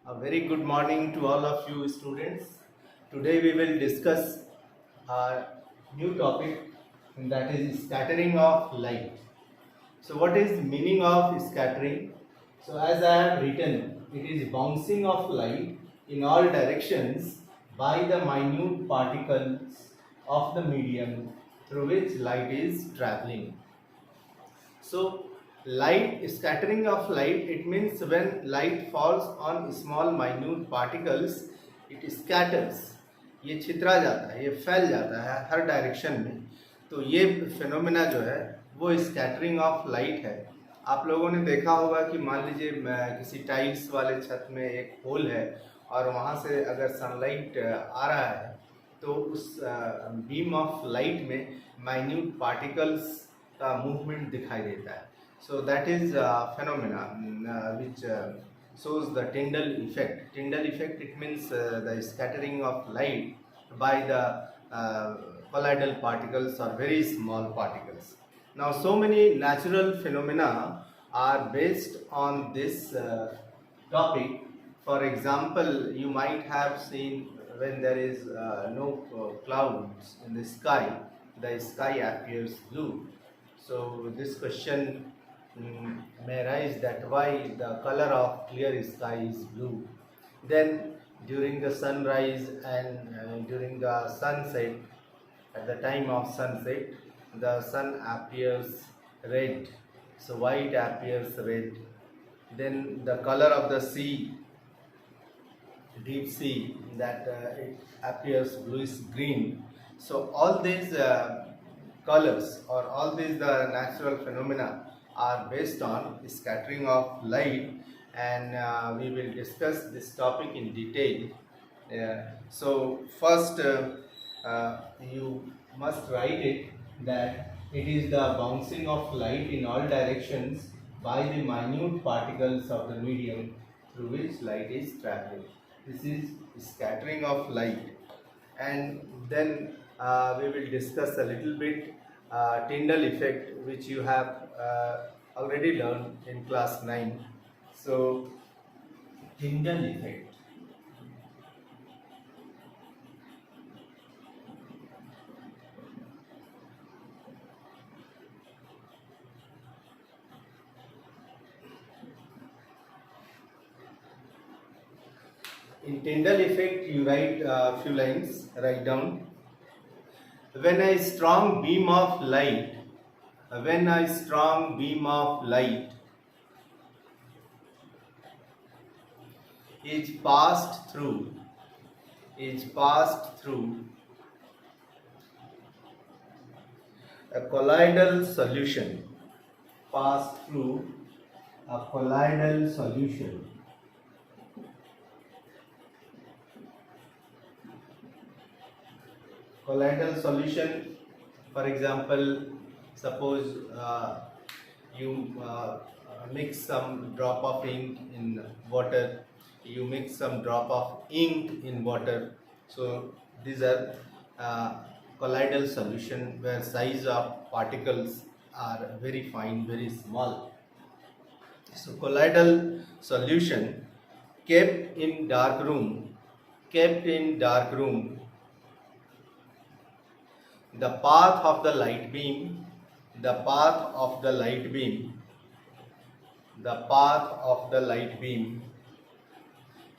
A very good morning to all of you students. Today we will discuss a new topic, and that is scattering of light. So what is meaning of scattering? So as I have written, it is bouncing of light in all directions by the minute particles of the medium through which light is traveling. So light scattering of light, it means when light falls on small minute particles, it scatters. ये छितरा जाता है, ये फैल जाता है हर direction में. तो ये फिनोमेना जो है वो स्कैटरिंग ऑफ लाइट है. आप लोगों ने देखा होगा कि मान लीजिए किसी टाइल्स वाले छत में एक होल है और वहाँ से अगर सनलाइट आ रहा है तो उस बीम ऑफ लाइट में माइन्यूट पार्टिकल्स का मूवमेंट दिखाई देता है. So that is phenomena which shows the Tyndall effect. Tyndall effect, it means the scattering of light by the colloidal particles or very small particles. Now so many natural phenomena are based on this topic. For example, you might have seen when there is no clouds in the sky appears blue. So this question may arise that why the color of clear sky is blue. Then during the sunrise and during the sunset, at the time of sunset, the sun appears red. So why it appears red? Then the color of the sea, deep sea, that it appears bluish green. So all these colors or all these natural phenomena are based on scattering of light, and we will discuss this topic in detail. So first you must write it that it is the bouncing of light in all directions by the minute particles of the medium through which light is traveling. This is scattering of light. And then we will discuss a little bit Tyndall effect, which you have already learned in class 9. So Tyndall effect. In Tyndall effect, you write a few lines, write down. When a strong beam of light is passed through a colloidal solution, colloidal solution. For example, suppose you mix some drop of ink in water, you mix some drop of ink in water. So these are colloidal solution where size of particles are very fine, very small. So colloidal solution kept in dark room, the path of the light beam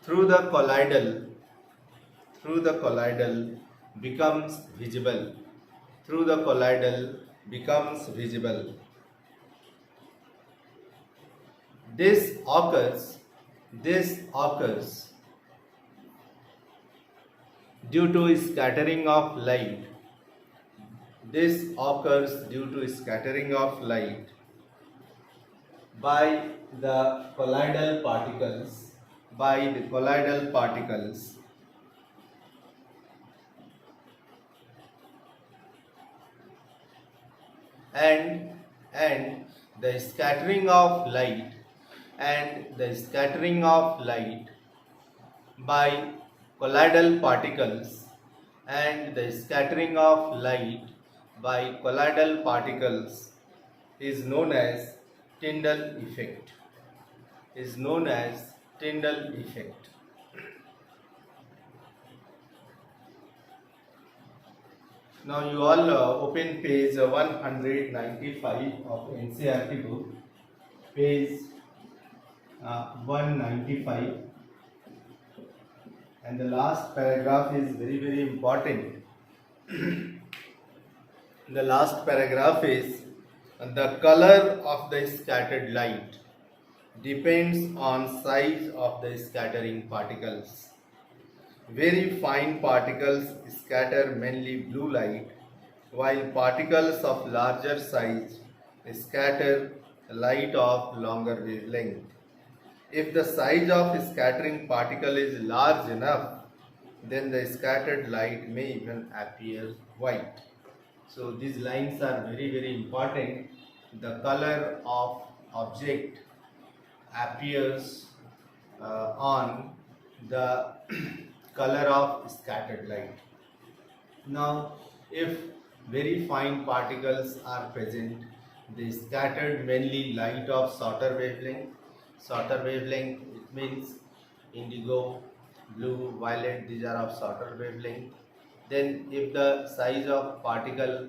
through the colloidal becomes visible. This occurs due to scattering of light. By the colloidal particles, and the scattering of light by colloidal particles, is known as Tyndall effect. Now you all open page 195 of NCERT book, page 195, and the last paragraph is very important. The last paragraph is the color of the scattered light depends on size of the scattering particles. Very fine particles scatter mainly blue light, while particles of larger size scatter light of longer wavelength. If the size of scattering particle is large enough, then the scattered light may even appear white. So these lines are very important. The color of object appears on the color of scattered light. Now, if very fine particles are present, they scattered mainly light of shorter wavelength. Shorter wavelength, it means indigo, blue, violet, these are of shorter wavelength. Then if the size of particle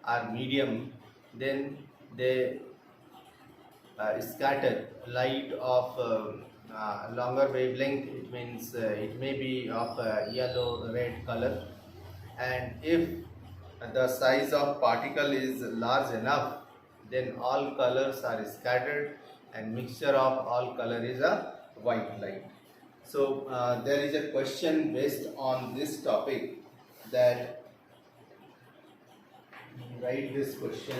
are medium, then they scatter light of longer wavelength. It means it may be of yellow, red color. And if the size of particle is large enough, then all colors are scattered and mixture of all color is a white light. So there is a question based on this topic, that write this question.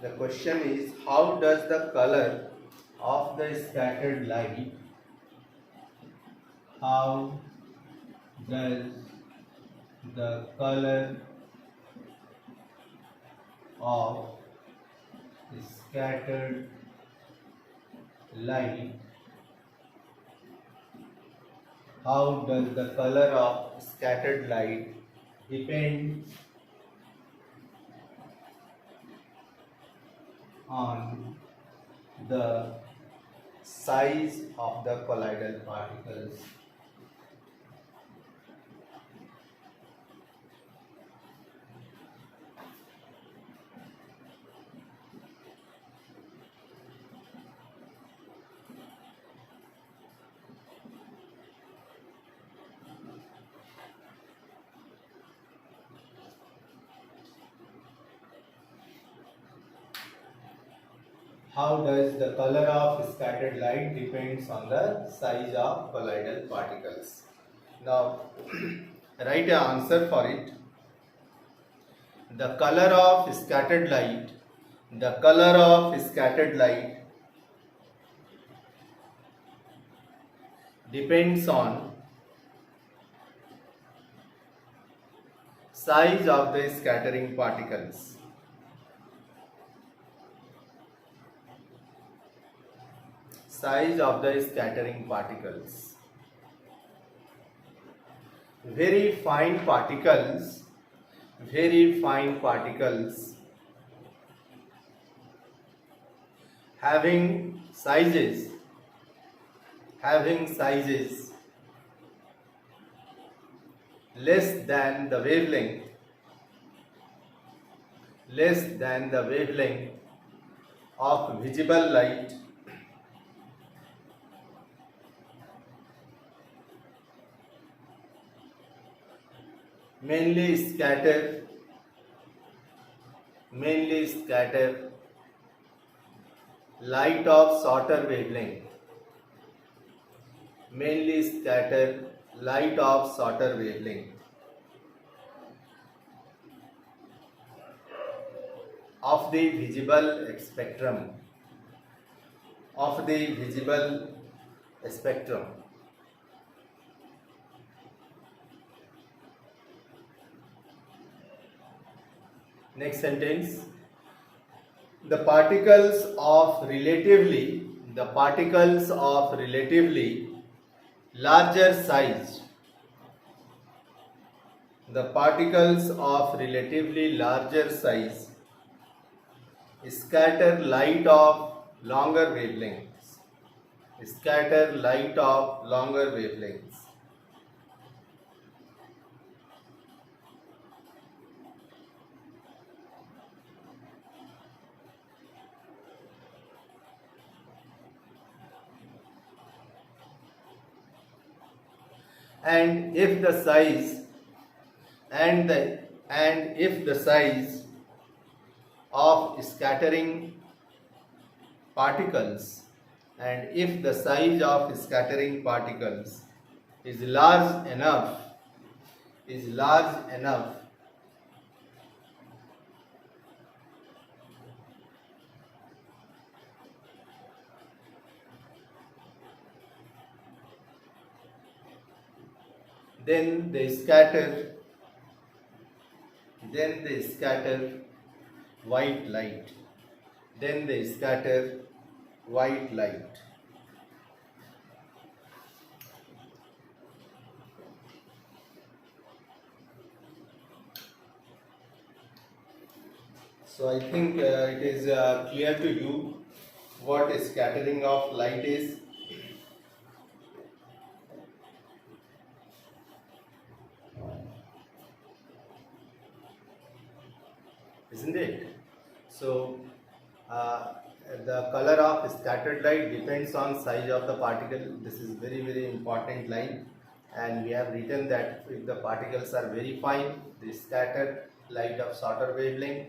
The question is, how does the color of the scattered light, how does the color of scattered light, how does the color of scattered light depend on the size of the colloidal particles? How does the color of scattered light depends on the size of colloidal particles? Now, write an answer for it. The color of scattered light, the color of scattered light depends on size of the scattering particles. Size of the scattering particles. Very fine particles having sizes less than the wavelength of visible light mainly scatter light of shorter wavelength, of the visible spectrum. Next sentence. The particles of relatively larger size the particles of relatively larger size scatter light of longer wavelengths. Scatter light of longer wavelengths. And if the size and if the size of scattering particles and if the size of scattering particles is large enough is large enough then they scatter white light. Then they scatter white light. So I think it is clear to you what a scattering of light is. Isn't it? So the color of scattered light depends on size of the particle. This is very important line, and we have written that if the particles are very fine, they scatter light of shorter wavelength.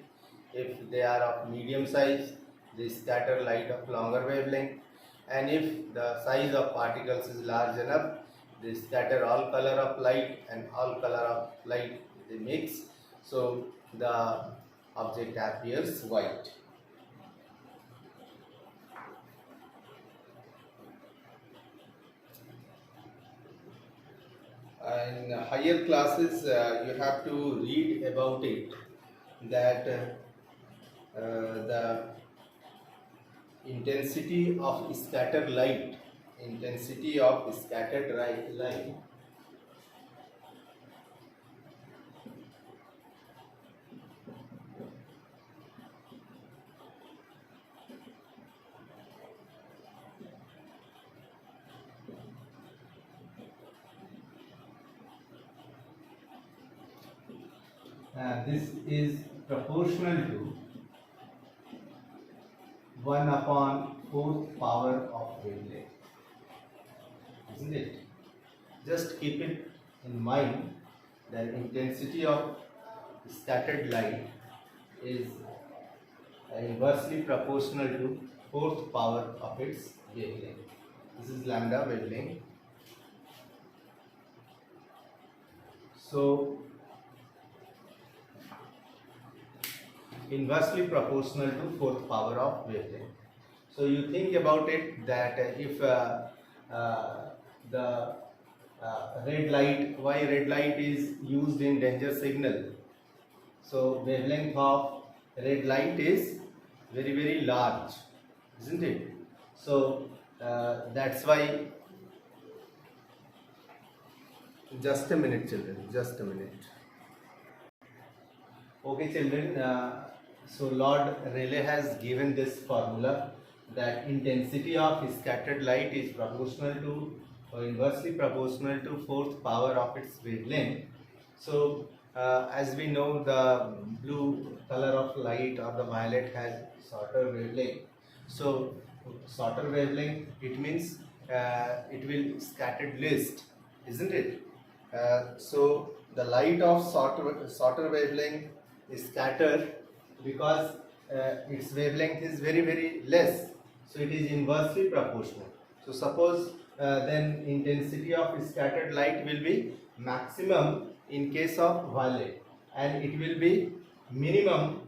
If they are of medium size, they scatter light of longer wavelength. And if the size of particles is large enough, they scatter all color of light, and all color of light they mix. So the object appears white. In higher classes, you have to read about it, that the intensity of scattered light, this is proportional to 1 upon 4th power of wavelength, isn't it? Just keep it in mind that intensity of scattered light is inversely proportional to 4th power of its wavelength. This is lambda wavelength. So inversely proportional to 4th power of wavelength. So you think about it, that if the red light, why red light is used in danger signal? So wavelength of red light is very large, isn't it? So that's why. Just a minute, children. Just a minute. Okay, children. So Lord Rayleigh has given this formula, that intensity of scattered light is proportional to, or inversely proportional to 4th power of its wavelength. So as we know, the blue color of light or the violet has shorter wavelength. So shorter wavelength, it means it will scattered least, isn't it? So the light of shorter wavelength is scattered because its wavelength is very less, so it is inversely proportional. So suppose then intensity of scattered light will be maximum in case of violet, and it will be minimum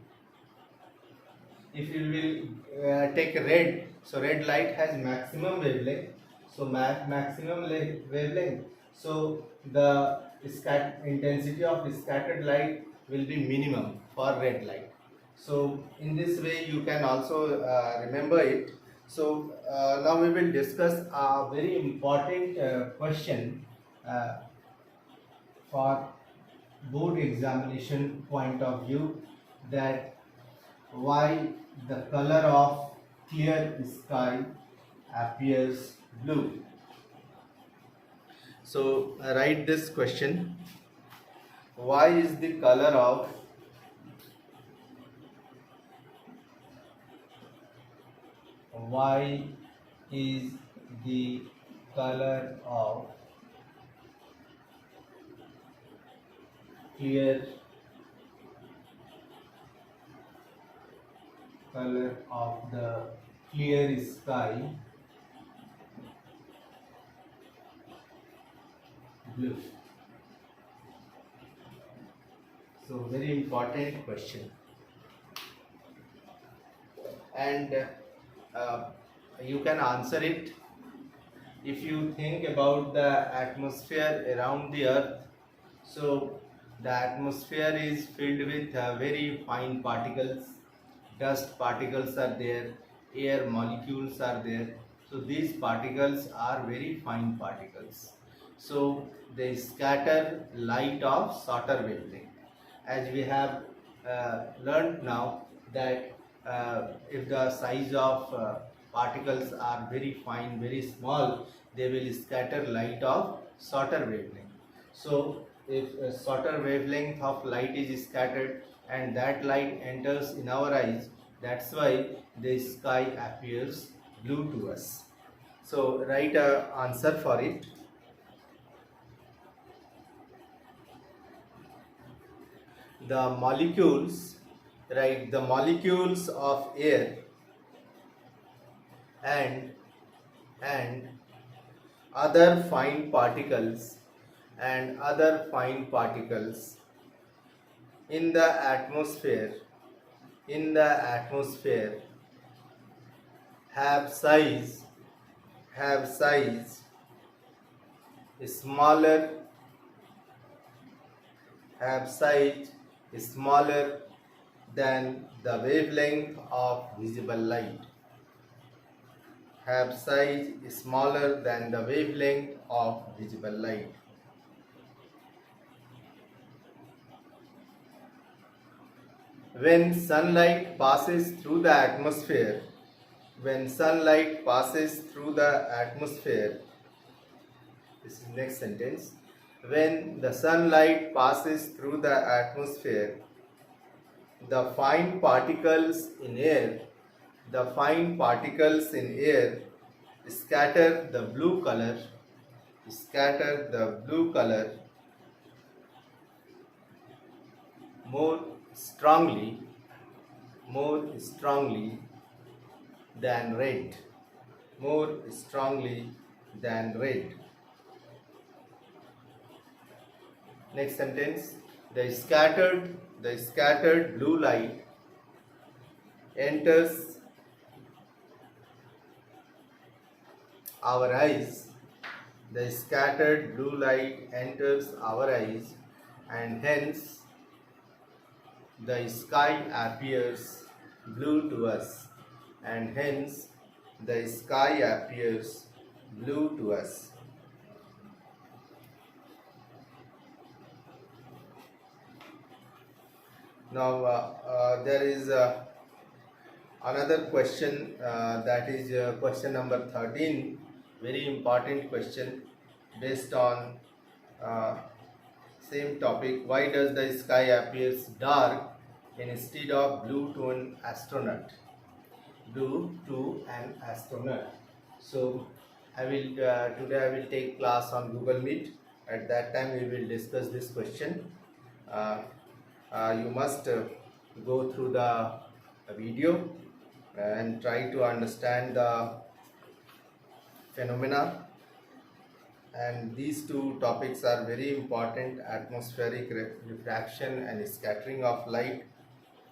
if you will take red. So red light has maximum wavelength, so maximum wavelength, so the intensity of scattered light will be minimum for red light. So in this way you can also remember it. So now we will discuss a very important question for board examination point of view, that why the color of clear sky appears blue. So write this question: why is the color of why is the color of clear color of the clear sky blue? So very important question, and you can answer it if you think about the atmosphere around the earth. So the atmosphere is filled with very fine particles, dust particles are there, air molecules are there. So these particles are very fine particles. So they scatter light of shorter wavelength. As we have learned now that if the size of particles are very fine, very small, they will scatter light of shorter wavelength. So if a shorter wavelength of light is scattered and that light enters in our eyes, that's why the sky appears blue to us. So write a answer for it. The molecules, right, the molecules of air and other fine particles in the atmosphere have size smaller smaller than the wavelength of visible light. Have size smaller than the wavelength of visible light. When sunlight passes through the atmosphere, this is next sentence. When the sunlight passes through the atmosphere, the fine particles in air scatter the blue color more strongly than red. Next sentence. The scattered blue light enters our eyes. The scattered blue light enters our eyes, and hence the sky appears blue to us. Now there is another question, that is question number 13, very important question based on same topic. Why does the sky appears dark instead of blue to an astronaut? So today I will take class on Google Meet. At that time we will discuss this question. You must go through the video and try to understand the phenomena, and these two topics are very important: atmospheric refraction and scattering of light.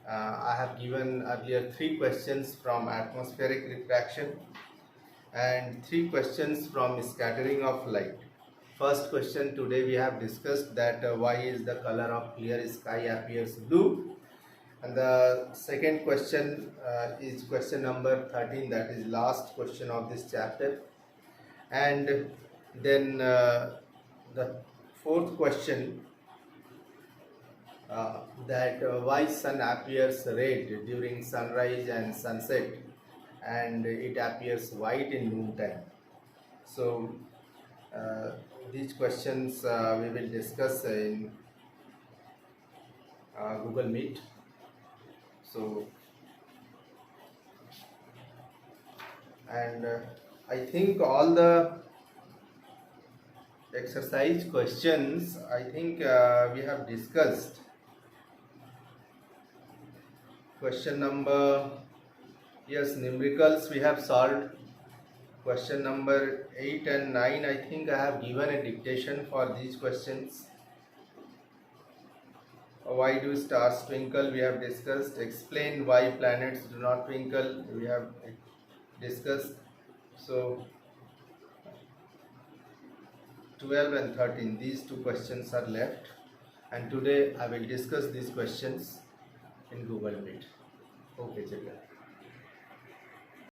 I have given earlier 3 questions from atmospheric refraction and 3 questions from scattering of light. First question today we have discussed that why is the color of clear sky appears blue, and the second question is question number 13, that is last question of this chapter. And then the fourth question that why sun appears red during sunrise and sunset, and it appears white in noontime. So uh, these questions we will discuss in Google Meet. So and I think all the exercise questions I think we have discussed. Question number, yes, numericals we have solved. Question number 8 and 9, I think I have given a dictation for these questions. Why do stars twinkle? We have discussed. Explain why planets do not twinkle. We have discussed. So 12 and 13, these two questions are left, and today I will discuss these questions in Google Meet. Okay, children.